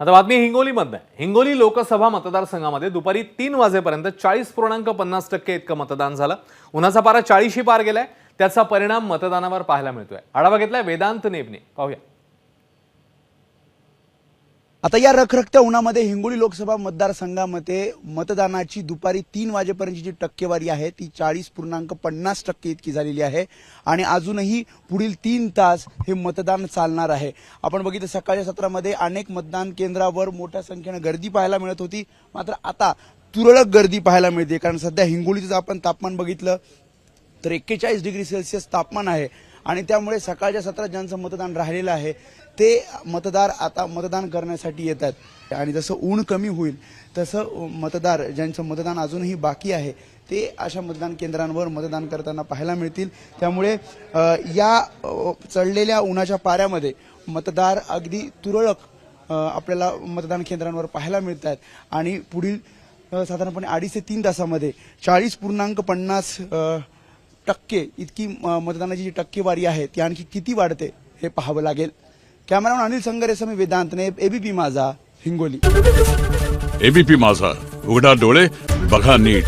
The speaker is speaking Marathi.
आता बातमी हिंगोलीमधनं आहे. हिंगोली लोकसभा मतदारसंघामध्ये दुपारी 3 वाजेपर्यंत 40.50% इतकं मतदान झालं. उन्हाचा पारा 40 पार गेलाय. त्याचा परिणाम मतदानावर पाहायला मिळतोय. आढावा घेतलाय वेदांत नेबने. पाहूया. आता या रखरखत्या उन्हामध्ये हिंगोली लोकसभा मतदारसंघामध्ये मतदानाची दुपारी 3 वाजेपर्यंतची जी टक्केवारी आहे ती 40.50% इतकी झालेली आहे आणि अजूनही पुढील 3 तास हे मतदान चालणार आहे. आपण बघितलं सकाळच्या सत्रामध्ये अनेक मतदान केंद्रावर मोठ्या संख्येने गर्दी पाहायला मिळत होती, मात्र आता तुरळक गर्दी पाहायला मिळते. कारण सध्या हिंगोलीचं आपण तापमान बघितलं तर 41 डिग्री सेल्सिअस तापमान आहे आणि त्यामुळे सकाळच्या सत्रात ज्यांचं मतदान राहिलेलं आहे ते मतदार आता मतदान करण्यासाठी येतात आणि जसं ऊन कमी होईल तसं मतदार ज्यांचं मतदान अजूनही बाकी आहे ते अशा मतदान केंद्रांवर मतदान करताना पाहायला मिळतील. त्यामुळे या चढलेल्या उन्हाच्या पाऱ्यामध्ये मतदार अगदी तुरळक आपल्याला मतदान केंद्रांवर पाहायला मिळतात आणि पुढील साधारणपणे 2.5 ते 3 तासामध्ये 40.50% इतकी मतदानाची जी टक्केवारी आहे ती आणखी किती वाढते हे पाहावं लागेल. कॅमेरामॅन अनिल संगरेसह मी वेदांत नेब, एबीपी माझा, हिंगोली. एबीपी माझा, उघडा डोळे बघा नीट.